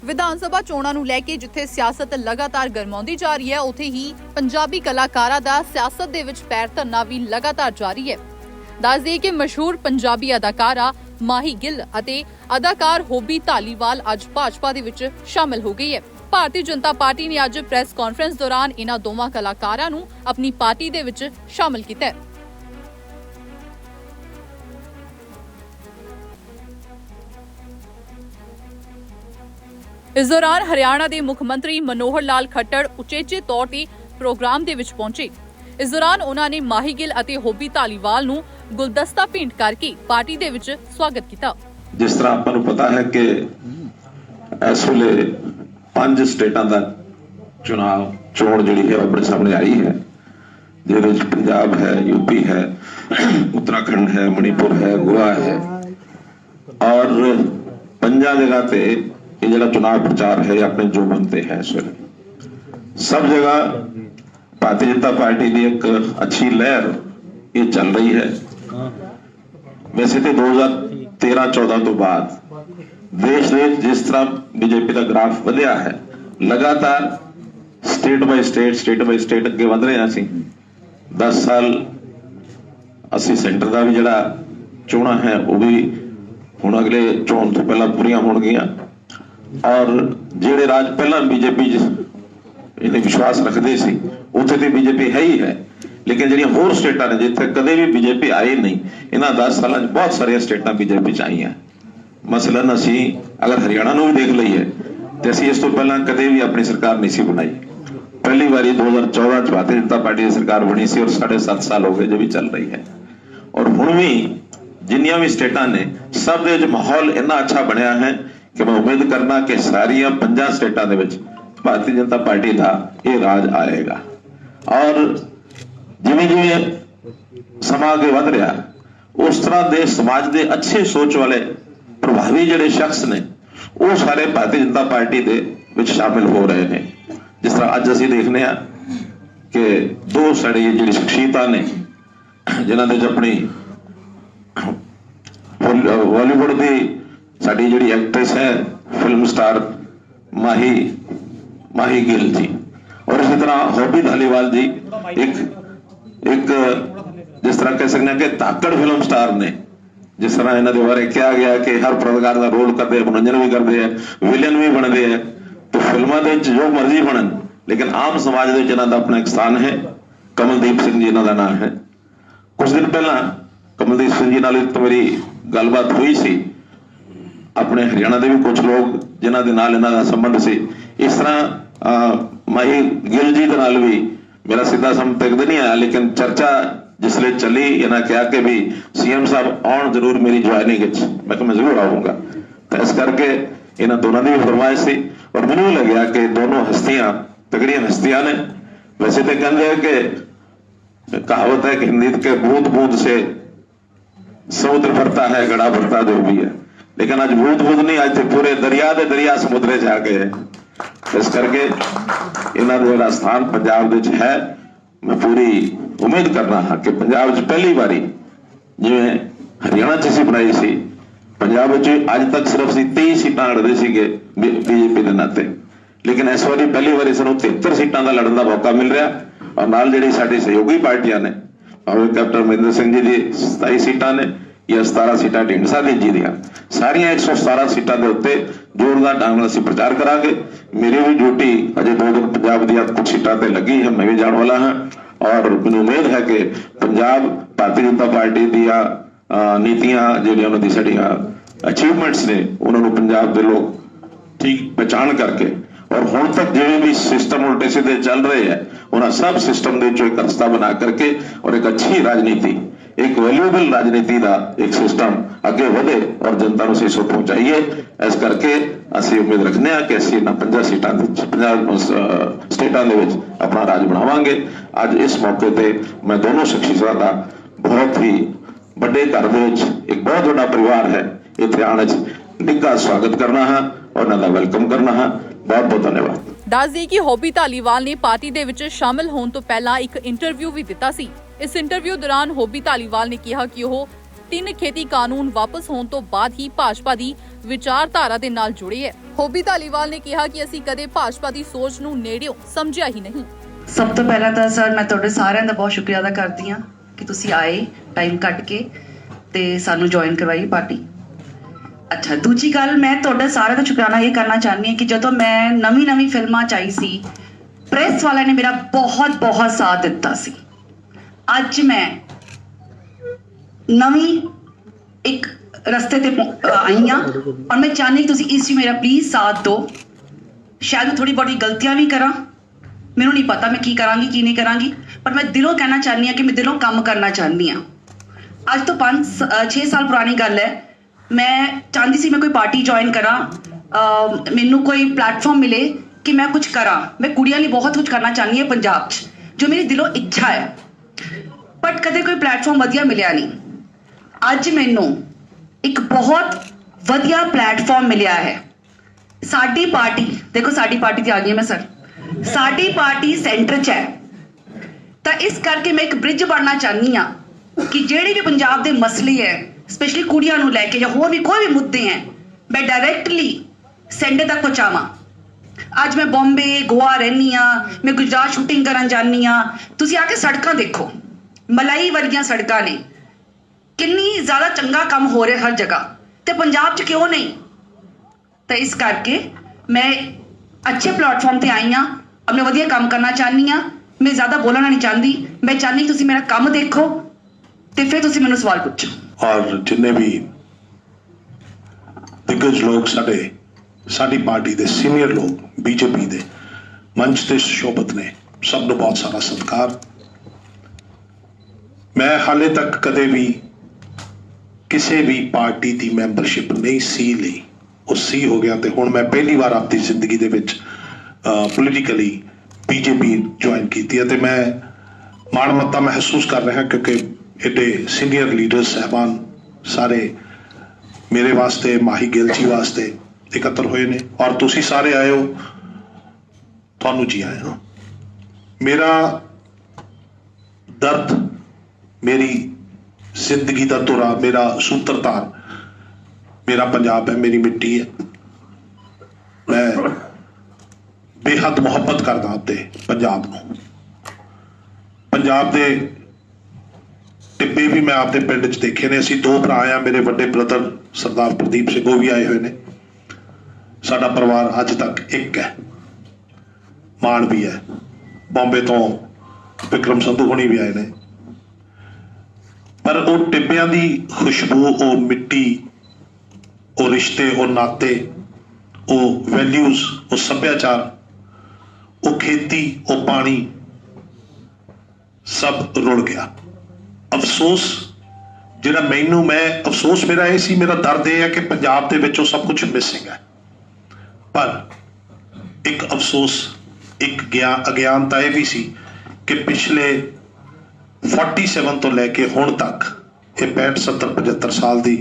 ਵਿਧਾਨ ਸਭਾ ਚੋਣਾਂ ਨੂੰ ਲੈ ਕੇ ਜਿੱਥੇ ਸਿਆਸਤ ਲਗਾਤਾਰ ਗਰਮਾਉਂਦੀ ਜਾ ਰਹੀ ਹੈ, ਉੱਥੇ ਹੀ ਪੰਜਾਬੀ ਕਲਾਕਾਰਾਂ ਦਾ ਸਿਆਸਤ ਦੇ ਵਿੱਚ ਪੈਰ ਧਰਨਾ ਵੀ ਲਗਾਤਾਰ ਜਾਰੀ ਹੈ। ਦੱਸ ਦੇਈਏ ਕਿ ਮਸ਼ਹੂਰ ਪੰਜਾਬੀ ਅਦਾਕਾਰਾ ਮਾਹੀ ਗਿੱਲ ਅਤੇ ਅਦਾਕਾਰ ਹੋਬੀ ਧਾਲੀਵਾਲ ਅੱਜ ਭਾਜਪਾ ਦੇ ਵਿੱਚ ਸ਼ਾਮਲ ਹੋ ਗਈ ਹੈ। ਭਾਰਤੀ ਜਨਤਾ ਪਾਰਟੀ ਨੇ ਅੱਜ ਪ੍ਰੈਸ ਕਾਨਫਰੰਸ ਦੌਰਾਨ ਇਹਨਾਂ ਦੋਵਾਂ ਕਲਾਕਾਰਾਂ ਨੂੰ ਆਪਣੀ ਪਾਰਟੀ ਦੇ ਵਿੱਚ ਸ਼ਾਮਲ ਕੀਤਾ ਹੈ। इस दौरान हरियाणा के मुख मंत्री मनोहर लाल खट्टर उचेचे तौर पर प्रोग्राम के पहुंचे। इस दौरान उन्होंने माही गिल और होबी धालीवाल नूं गुलदस्ता भेंट करके पार्टी के स्वागत किया। जिस तरह आपको पता है कि इस वेले 5 स्टेटां दा चोण जिहड़ी है अपने सामने आई है, जिहदे पंजाब है, यूपी है, उत्तराखंड है, मणिपुर है, गोवा है और 5 जगह पे ये जो चुनाव प्रचार है अपने जो बनते हैं इस वेले सब जगह भारतीय जनता पार्टी की एक अच्छी लहर ये चल रही है। वैसे तो 2013-14 तो बाद देश में जिस तरह बीजेपी का ग्राफ बढ़िया है, लगातार स्टेट बाय स्टेट अगे वध रहे हैं। 10 साल असी सेंटर का भी जिहड़ा चोणा है वो भी हुण अगले चोण तो पहला पूरियां होणगियां और जिहड़े राज पहला बीजेपी इन्हें विश्वास रखते सी उत्थे तो बीजेपी है ही है, लेकिन जिहड़ियां होर स्टेटां ने जिथे कदे भी बीजेपी आई नहीं, इन्हां 10 सालां च बहुत सारियां स्टेटां बीजेपी च आईयां। मसलन असी अगर हरियाणा नूं भी देख लईए तो असी इस तो पहला कदे भी अपनी सरकार नहीं सी बनाई। पहली बारी 2014 च भारतीय जनता पार्टी की सरकार बनी सी और 7.5 साल हो गए जो भी चल रही है। और हुण भी जिन्नियां भी स्टेटां ने सब दे विच माहौल इन्ना अच्छा बनिया है कि मैं उम्मीद करना कि सारिया 5 स्टेटां दे विच भारतीय जनता पार्टी का यह राज आएगा। और जिवें जिवें समा अगे वध रहा उस तरह के समाज के अच्छे सोच वाले प्रभावी जिहड़े शख्स ने वो सारे भारतीय जनता पार्टी दे विच शामिल हो रहे हैं। जिस तरह अज असीं देखने कि 2 साड़ी जिहड़ी शख्सियतां ने जिन्हां दे अपनी बॉलीवुड की साड़ी जिहड़ी एक्ट्रेस है फिल्म स्टार माही गिल जी और इसी तरह होबी धालीवाल जी एक जिस तरह कह सकते हैं कि धाकड़ फिल्म स्टार ने। जिस तरह इन्हों के बारे कहा गया कि हर प्रकार का रोल करते हैं, मनोरंजन भी करते हैं, विलन भी बनते हैं, तो फिल्मों के जो मर्जी बनन, लेकिन आम समाज के इन्हों का अपना एक स्थान है। कमलदीप सिंह जी इन्हों का नाम है। कुछ दिन पहला कमलदीप सिंह जी नाल तो मेरी गलबात हुई सी, अपने हरियाणा के भी कुछ लोग जिन्हों के नाल इन्हों का संबंध से इस तरह माही गिल जी के नाल भी मेरा सीधा संपर्क नहीं आया, लेकिन चर्चा जिसले चली इन्हें कहा कि भी सीएम साहब आउण जरूर मेरी ज्वाइनिंग मैं जरूर आऊंगा। तो इस करके इन्होंने दोनों की भी फरमाइश सी और मैंने भी लग्या कि दोनों हस्तियां तगड़ियां हस्तियां ने। वैसे तो कहते हैं कि कहावत है कि हिंदी के बूंद बूंद से समुद्र भरता है, गड़ा भरता जो भी है, लेकिन आज बूंद बूंद नहीं, आज तो पूरे दरिया दे दरिया समुद्रे जा गए। इस करके इन्हों का जो स्थान पंजाब है, मैं पूरी उम्मीद करना हाँ कि पंजाब पहली बारी जिवें हरियाणा च बनाई सी, पंजाब अज तक सिर्फ 23 सीटां लड़ते थे बीजेपी के नाते, लेकिन इस बारी पहली बारी सानूं 73 सीटां का लड़न का मौका मिल रहा। और नाल जिहड़ी साडी सहयोगी पार्टियां ने कैप्टन अमरिंदर सिंह जी की 27 सीटां ने या 17 सीटां ढींडसा जी दियां, सारियां 117 सीटां के उत्ते जोरदार ढंग नाल असीं प्रचार करांगे। मेरी भी ड्यूटी अजे 2 दिन पंजाब दी कुछ सीटां ते लगी है, मैं भी जाण वाला हाँ और मैनूं उम्मीद है कि पंजाब भारतीय जनता पार्टी दियां नीतियां जिहड़ियां उन्हां दी साडीआं अचीवमेंट्स ने उन्होंने पंजाब के लोग ठीक पहचान करके और हुण तक जिवें भी सिस्टम उल्टे सीधे चल रहे हैं उन्हें सब सिस्टम के एक रास्ता बना करके और एक अच्छी राजनीति, एक वैल्यूएबल राजनीति का एक सिस्टम अगे बढ़े और जनता को सीसो पहुंचाइए। इस करके असीं उम्मीद रखने कि असीं 5 सीटां 50 स्टेटां दे विच अपना राज बनावांगे। अज इस मौके पर मैं दोनों शख्सियतां का बहुत ही बड़े घर दे विच एक बहुत बड़ा परिवार है इत्थे आने निघा स्वागत करना हाँ और उन्हां दा वेलकम करना हाँ। बहुत बहुत धन्यवाद। दस दें कि होबी धालीवाल ने पार्टी दे विच शामिल होने तो पहला एक इंटरव्यू भी दिता सी। इस इंटरव्यू दौरान होबी धालीवाल ने कहा कि वो 3 खेती कानून वापस होने तो बाद ही भाजपा की ਵਿਚਾਰਧਾਰਾ ਦੇ ਨਾਲ ਜੁੜੀ ਹੈ। ਹੋਬੀ ਧਾਲੀਵਾਲ ਨੇ ਕਿਹਾ ਕਿ ਅਸੀਂ ਕਦੇ ਭਾਜਪਾ ਦੀ ਸੋਚ ਨੂੰ ਨੇੜਿਓਂ ਸਮਝਿਆ ਹੀ ਨਹੀਂ। ਸਭ ਤੋਂ ਪਹਿਲਾਂ ਤਾਂ ਸਰ ਮੈਂ ਤੁਹਾਡੇ ਸਾਰਿਆਂ ਦਾ ਬਹੁਤ ਸ਼ੁਕਰੀਆ ਅਦਾ ਕਰਦੀ ਹਾਂ ਕਿ ਤੁਸੀਂ ਆਏ ਟਾਈਮ ਕੱਢ ਕੇ ਤੇ ਸਾਨੂੰ ਜੁਆਇਨ ਕਰਵਾਈ ਪਾਰਟੀ। ਅੱਛਾ, ਦੂਜੀ ਗੱਲ ਮੈਂ ਤੁਹਾਡਾ ਸਾਰਿਆਂ ਦਾ ਸ਼ੁਕਰਾਨਾ ਇਹ ਕਰਨਾ ਚਾਹੁੰਦੀ ਹਾਂ ਕਿ ਜਦੋਂ ਮੈਂ ਨਵੀਂ ਫਿਲਮਾਂ 'ਚ ਆਈ ਸੀ, ਪ੍ਰੈਸ ਵਾਲਿਆਂ ਨੇ ਮੇਰਾ ਬਹੁਤ ਸਾਥ ਦਿੱਤਾ ਸੀ। ਅੱਜ ਮੈਂ ਨਵੀਂ ਇੱਕ ਰਸਤੇ ਤੇ ਆਈ ਹਾਂ ਔਰ ਮੈਂ ਚਾਹੁੰਦੀ ਤੁਸੀਂ ਇਸ 'ਚ ਮੇਰਾ ਪਲੀਜ਼ ਸਾਥ ਦਿਓ। ਸ਼ਾਇਦ ਮੈਂ ਥੋੜੀ ਬਹੁਤੀ ਗਲਤੀਆਂ ਵੀ ਕਰਾਂ, ਮੈਨੂੰ ਨਹੀਂ ਪਤਾ ਮੈਂ ਕੀ ਕਰਾਂਗੀ ਕੀ ਨਹੀਂ ਕਰਾਂਗੀ, ਪਰ ਮੈਂ ਦਿਲੋਂ ਕਹਿਣਾ ਚਾਹੁੰਦੀ ਹਾਂ ਕਿ ਮੈਂ ਦਿਲੋਂ ਕੰਮ ਕਰਨਾ ਚਾਹੁੰਦੀ ਹਾਂ। ਅੱਜ ਤੋਂ 5-6 ਸਾਲ ਪੁਰਾਣੀ ਗੱਲ ਹੈ, ਮੈਂ ਚਾਹੁੰਦੀ ਸੀ ਮੈਂ ਕੋਈ ਪਾਰਟੀ ਜੁਆਇਨ ਕਰਾਂ, ਮੈਨੂੰ ਕੋਈ ਪਲੇਟਫਾਰਮ ਮਿਲੇ ਕਿ ਮੈਂ ਕੁਝ ਕਰਾਂ। ਮੈਂ ਕੁੜੀਆਂ ਲਈ ਬਹੁਤ ਕੁਝ ਕਰਨਾ ਚਾਹੁੰਦੀ ਹਾਂ ਪੰਜਾਬ 'ਚ, ਜੋ ਮੇਰੀ ਦਿਲੋਂ ਇੱਛਾ ਹੈ, ਬਟ ਕਦੇ ਕੋਈ ਪਲੇਟਫਾਰਮ ਵਧੀਆ ਮਿਲਿਆ ਨਹੀਂ। ਅੱਜ ਮੈਨੂੰ ਇੱਕ ਬਹੁਤ ਵਧੀਆ ਪਲੇਟਫਾਰਮ ਮਿਲਿਆ ਹੈ। ਸਾਡੀ ਪਾਰਟੀ, ਦੇਖੋ ਸਾਡੀ ਪਾਰਟੀ ਤੇ ਆ ਗਈ ਹਾਂ ਮੈਂ ਸਰ, ਸਾਡੀ ਪਾਰਟੀ ਸੈਂਟਰ 'ਚ ਹੈ, ਤਾਂ ਇਸ ਕਰਕੇ ਮੈਂ ਇੱਕ ਬ੍ਰਿਜ ਬਣਨਾ ਚਾਹੁੰਦੀ ਹਾਂ ਕਿ ਜਿਹੜੇ ਵੀ ਪੰਜਾਬ ਦੇ ਮਸਲੇ ਹੈ, ਸਪੈਸ਼ਲੀ ਕੁੜੀਆਂ ਨੂੰ ਲੈ ਕੇ ਜਾਂ ਹੋਰ ਵੀ ਕੋਈ ਵੀ ਮੁੱਦੇ ਹੈ, ਮੈਂ ਡਾਇਰੈਕਟਲੀ ਸੈਂਟਰ ਤੱਕ ਪਹੁੰਚਾਵਾਂ। ਅੱਜ ਮੈਂ ਬੰਬੇ ਗੋਆ ਰਹਿੰਦੀ ਹਾਂ, ਮੈਂ ਗੁਜਰਾਤ ਸ਼ੂਟਿੰਗ ਕਰਨ ਜਾਂਦੀ ਹਾਂ। ਤੁਸੀਂ ਆ ਕੇ ਸੜਕਾਂ ਦੇਖੋ, ਮਲਾਈ ਵਰਗੀਆਂ ਸੜਕਾਂ ਨੇ, ਕਿੰਨੀ ਜ਼ਿਆਦਾ ਚੰਗਾ ਕੰਮ ਹੋ ਰਿਹਾ ਹਰ ਜਗ੍ਹਾ, ਤੇ ਪੰਜਾਬ 'ਚ ਕਿਉਂ ਨਹੀਂ? ਤਾਂ ਇਸ ਕਰਕੇ ਮੈਂ ਅੱਛੇ ਪਲੇਟਫਾਰਮ ਤੇ ਆਈ ਹਾਂ, ਆਪਣੇ ਵਧੀਆ ਕੰਮ ਕਰਨਾ ਚਾਹੁੰਦੀ ਹਾਂ। ਮੈਂ ਜ਼ਿਆਦਾ ਬੋਲਣਾ ਨਹੀਂ ਚਾਹੁੰਦੀ, ਮੈਂ ਚਾਹੁੰਦੀ ਤੁਸੀਂ ਮੇਰਾ ਕੰਮ ਦੇਖੋ ਤੇ ਫਿਰ ਤੁਸੀਂ ਮੈਨੂੰ ਸਵਾਲ ਪੁੱਛੋ। ਔਰ ਜਿੰਨੇ ਵੀ ਦਿਗਜ ਲੋਕ ਸਾਡੀ ਪਾਰਟੀ ਦੇ ਸੀਨੀਅਰ ਲੋਕ ਬੀਜੇਪੀ ਦੇ ਮੰਚ ਤੇ ਸ਼ੋਭਤ ਨੇ, ਸਭ ਨੂੰ ਬਹੁਤ ਸਾਰਾ ਸਤਿਕਾਰ। ਮੈਂ ਹਾਲੇ ਤੱਕ ਕਦੇ ਵੀ ਕਿਸੇ ਵੀ ਪਾਰਟੀ ਦੀ ਮੈਂਬਰਸ਼ਿਪ ਨਹੀਂ ਸੀ ਲਈ, ਉਹ ਸੀ ਹੋ ਗਿਆ ਤੇ ਹੁਣ ਮੈਂ ਪਹਿਲੀ ਵਾਰ ਆਪਣੀ ਜ਼ਿੰਦਗੀ ਦੇ ਵਿੱਚ ਪੋਲੀਟੀਕਲੀ ਬੀਜੇਪੀ ਜੁਆਇਨ ਕੀਤੀ ਹੈ ਤੇ ਮੈਂ ਮਾਣ ਮੱਤਾ ਮਹਿਸੂਸ ਕਰ ਰਿਹਾ ਕਿਉਂਕਿ एडे सीनियर लीडर साहबान सारे मेरे वास्ते, माही गिल जी वास्ते एकत्र हुए ने और तुसी सारे आए हो, थानू जी आया। मेरा दर्द, मेरी जिंदगी का तुरा, मेरा सूत्रधार मेरा पंजाब है, मेरी मिट्टी है। मैं बेहद मुहब्बत करदा अपने पंजाब नूं। पंजाब दे टिब्बे भी मैं आपके पिंड च देखे ने। असीं 2 भरा आ, मेरे वड्डे ब्रदर सरदार प्रदीप सिंह वो भी आए हुए ने। साडा परिवार अज तक एक है, मान भी है। बॉम्बे तो विक्रम संधू होनी भी आए ने, पर वो टिब्बियां दी खुशबू, वो मिट्टी, वो रिश्ते, वो नाते, वो वैल्यूज, वो सभ्याचार, वो खेती, वो पानी सब रुड़ गया। अफसोस जिहड़ा मैं अफसोस मेरा ये सी, मेरा दर्द यह है कि पंजाब दे विच सब कुछ मिसिंग है। पर एक अफसोस, एक अज्ञानता यह भी सी कि पिछले 47 तो लैके हुण तक ये 65, 70, 75 साल दी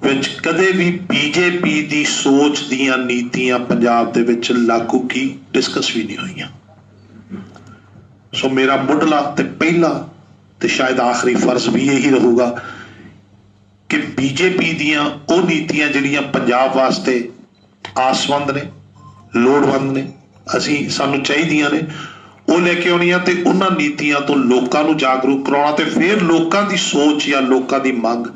विच कदे भी बीजेपी दी सोच दियां नीतियां पंजाब दे विच लागू की डिस्कस भी नहीं हुई। सो मेरा मुढ़ला ते पहला ते शायद आखिरी फर्ज भी यही रहूगा कि बीजेपी दियां वो नीतियां जिहड़ियां पंजाब वास्ते आसवंद ने, लोड़वंद ने, असी सानू चाहिदियां ने, वो लेके आउणियां ते उन्हां नीतियां तो लोकां नू जागरूक कराउणा ते फिर लोकां दी सोच या लोकां दी मंग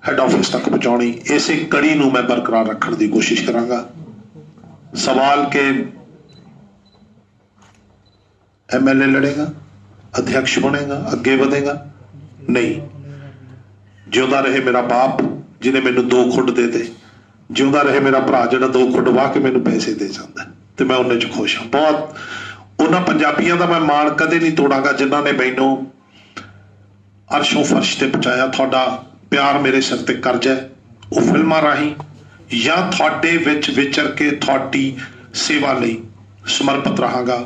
हैड ऑफिस तक पहुंचाउणी। इसे कड़ी नू मैं बरकरार रखण दी कोशिश करांगा। सवाल के MLA लड़ेगा, अध्यक्ष बनेगा, अगे बढ़ेगा, नहीं। जिंदा रहे मेरा बाप जिन्हें मैनू 2 खुड दे दे, जिंदा रहे मेरा भरा जिहड़ा 2 खुड वाह के मैनू पैसे दे जाता है, तो मैं उन्हें च खुश हाँ। बहुत उन्हां पंजाबियों का मैं मान कदे नहीं तोड़ांगा जिन्हां ने मैनू अरशों फर्श ते पहुंचाया। तुहाडा प्यार मेरे सिर ते कर्ज है, वो फिल्मां राही या तुहाडे विच विचर के तुहाडी सेवा लई समर्पित रहांगा।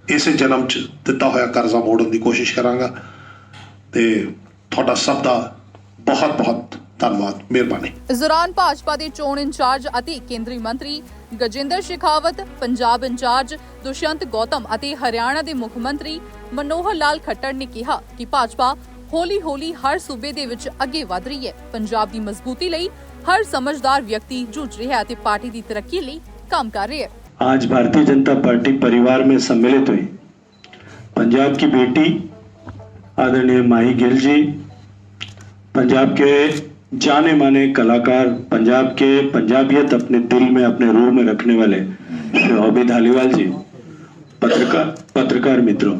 इस जन्म च दिता होया कर्जा मोड़न की कोशिश करांगा। ते तुहाडा सब दा बहुत बहुत धन्यवाद, मेहरबानी। इस दौरान भाजपा के चोण इंचार्ज ਅਤੇ केंद्रीय मंत्री गजेंद्र शेखावत, पंजाब इंचार्ज दुष्यंत गौतम ਅਤੇ हरियाणा के मुख मंत्री मनोहर लाल खट्टर ने कहा कि भाजपा हौली हौली हर सूबे ਦੇ ਵਿੱਚ ਅੱਗੇ ਵਧ ਰਹੀ ਹੈ। पंजाब की मजबूती ਲਈ ਹਰ ਸਮਝਦਾਰ ਵਿਅਕਤੀ ਜੂਝ ਰਿਹਾ ਅਤੇ ਪਾਰਟੀ ਦੀ ਤਰੱਕੀ ਲਈ ਕੰਮ ਕਰ ਰਿਹਾ ਹੈ। आज भारतीय जनता पार्टी परिवार में सम्मिलित हुई पंजाब की बेटी आदरणीय माही गिल जी, पंजाब के जाने माने कलाकार, पंजाब के पंजाबियत अपने दिल में अपने रूह में रखने वाले श्री हॉबी धालीवाल जी, पत्रकार मित्रों,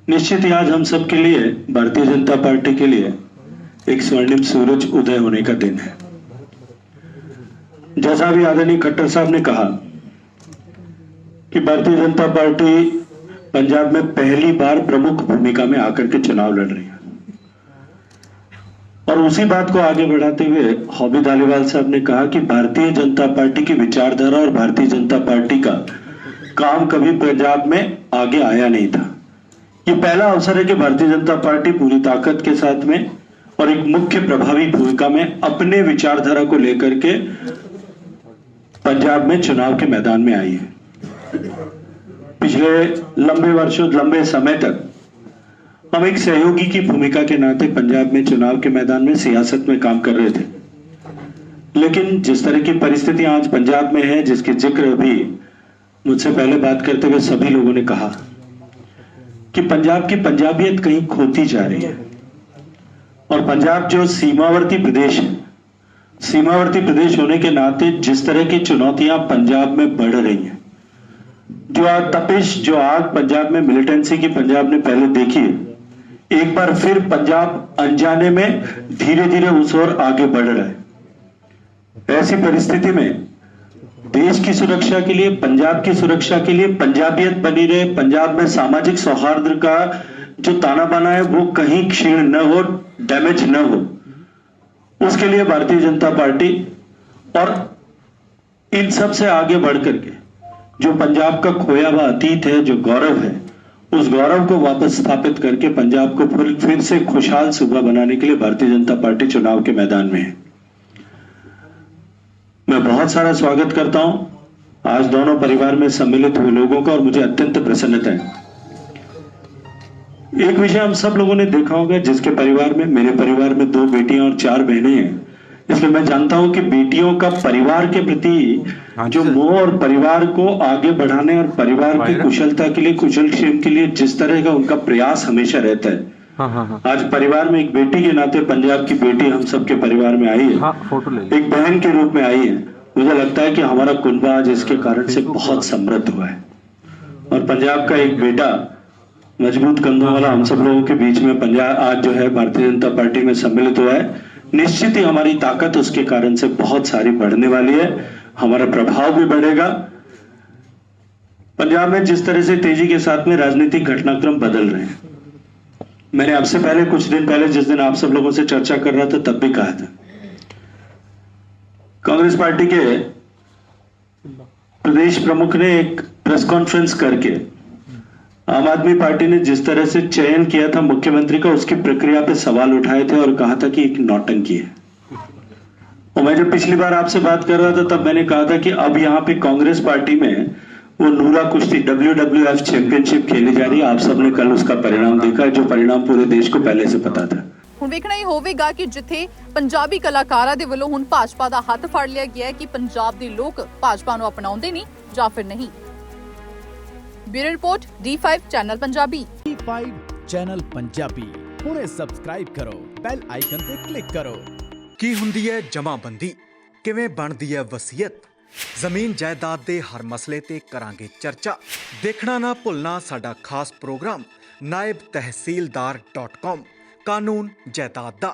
निश्चित ही आज हम सब के लिए, भारतीय जनता पार्टी के लिए एक स्वर्णिम सूरज उदय होने का दिन है। जैसा भी आदरणीय खट्टर साहब ने कहा कि भारतीय जनता पार्टी पंजाब में पहली बार प्रमुख भूमिका में आकर के चुनाव लड़ रही है, और उसी बात को आगे बढ़ाते हुए हॉबी धालीवाल साहब ने कहा कि भारतीय जनता पार्टी की विचारधारा और भारतीय जनता पार्टी का काम कभी पंजाब में आगे आया नहीं था। ये पहला अवसर है कि भारतीय जनता पार्टी पूरी ताकत के साथ में और एक मुख्य प्रभावी भूमिका में अपने विचारधारा को लेकर के पंजाब में चुनाव के मैदान में आई है। पिछले लंबे वर्षों, लंबे समय तक हम एक सहयोगी की भूमिका के नाते पंजाब में चुनाव के मैदान में सियासत में काम कर रहे थे, लेकिन जिस तरह की परिस्थितियां आज पंजाब में है, जिसके जिक्र अभी मुझसे पहले बात करते हुए सभी लोगों ने कहा कि पंजाब की पंजाबियत कहीं खोती जा रही है, और पंजाब जो सीमावर्ती प्रदेश है, सीमावर्ती प्रदेश होने के नाते जिस तरह की चुनौतियां पंजाब में बढ़ रही हैं, जो तपिश, जो आग पंजाब में मिलिटेंसी की पंजाब ने पहले देखी है, एक बार फिर पंजाब अनजाने में धीरे धीरे उस ओर आगे बढ़ रहा है। ऐसी परिस्थिति में देश की सुरक्षा के लिए, पंजाब की सुरक्षा के लिए पंजाबियत बनी रहे, पंजाब में सामाजिक सौहार्द का जो ताना बाना है वो कहीं क्षीण न हो, डैमेज न हो, उसके लिए भारतीय जनता पार्टी और इन सब से आगे बढ़ करके जो पंजाब का खोया हुआ अतीत है, जो गौरव है, उस गौरव को वापस स्थापित करके पंजाब को फिर से खुशहाल सूबा बनाने के लिए भारतीय जनता पार्टी चुनाव के मैदान में है। मैं बहुत सारा स्वागत करता हूं आज दोनों परिवार में सम्मिलित हुए लोगों का, और मुझे अत्यंत प्रसन्नता है। एक विषय हम सब लोगों ने देखा होगा, जिसके परिवार में, मेरे परिवार में 2 बेटियां और 4 बहनें हैं, इसलिए मैं जानता हूं कि बेटियों का परिवार के प्रति जो मोह और परिवार को आगे बढ़ाने और परिवार की कुशलता के लिए, कुशल क्षेम के लिए जिस तरह का उनका प्रयास हमेशा रहता है। आज परिवार में एक बेटी के नाते पंजाब की बेटी हम सबके परिवार में आई है, एक बहन के रूप में आई है। मुझे लगता है कि हमारा कुनबा आज इसके कारण से बहुत समृद्ध हुआ है, और पंजाब का एक बेटा मजबूत कंधों वाला हम सब लोगों के बीच में पंजाब आज जो है भारतीय जनता पार्टी में सम्मिलित हुआ है। निश्चित ही हमारी ताकत उसके कारण से बहुत सारी बढ़ने वाली है, हमारा प्रभाव भी बढ़ेगा। पंजाब में जिस तरह से तेजी के साथ में राजनीतिक घटनाक्रम बदल रहे हैं, मैंने आपसे पहले, कुछ दिन पहले, जिस दिन आप सब लोगों से चर्चा कर रहा था, तब भी कहा था, कांग्रेस पार्टी के प्रदेश प्रमुख ने एक प्रेस कॉन्फ्रेंस करके आम आदमी पार्टी ने जिस तरह से चयन किया था मुख्यमंत्री का, उसकी प्रक्रिया पे सवाल उठाए थे और कहा था कि एक नौटंकी है। और मैं जब पिछली बार आपसे बात कर रहा था तब मैंने कहा था कि अब यहाँ पे कांग्रेस पार्टी में वो नूरा कुश्ती WWF चैंपियनशिप खेली जा रही है। आप सबने कल उसका परिणाम देखा, जो परिणाम पूरे देश को पहले से पता था। ਹੁਣ ਵੇਖਣਾ ਹੀ ਹੋਵੇਗਾ ਕਿ ਜਿੱਥੇ ਪੰਜਾਬੀ ਕਲਾਕਾਰਾਂ ਦੇ ਵੱਲੋਂ ਹੁਣ ਭਾਜਪਾ ਦਾ ਹੱਥ ਫੜ ਲਿਆ ਗਿਆ ਹੈ ਕਿ ਪੰਜਾਬ ਦੇ ਲੋਕ ਭਾਜਪਾ ਨੂੰ ਅਪਣਾਉਂਦੇ ਨਹੀਂ ਜਾਂ ਫਿਰ ਨਹੀਂ। Bureau report D5 channel Punjabi. D5 channel Punjabi ਹੁਣੇ ਸਬਸਕ੍ਰਾਈਬ ਕਰੋ, ਬੈਲ ਆਈਕਨ ਤੇ ਕਲਿੱਕ ਕਰੋ। ਕੀ ਹੁੰਦੀ ਹੈ ਜਮਾਬੰਦੀ, ਕਿਵੇਂ ਬਣਦੀ ਹੈ ਵਸੀਅਤ, ਜ਼ਮੀਨ ਜਾਇਦਾਦ ਦੇ ਹਰ ਮਸਲੇ ਤੇ ਕਰਾਂਗੇ ਚਰਚਾ। ਦੇਖਣਾ ਨਾ ਭੁੱਲਣਾ ਸਾਡਾ ਖਾਸ ਪ੍ਰੋਗਰਾਮ naibtehsildar.com ਕਾਨੂੰਨ ਜਾਇਦਾਦ ਦਾ।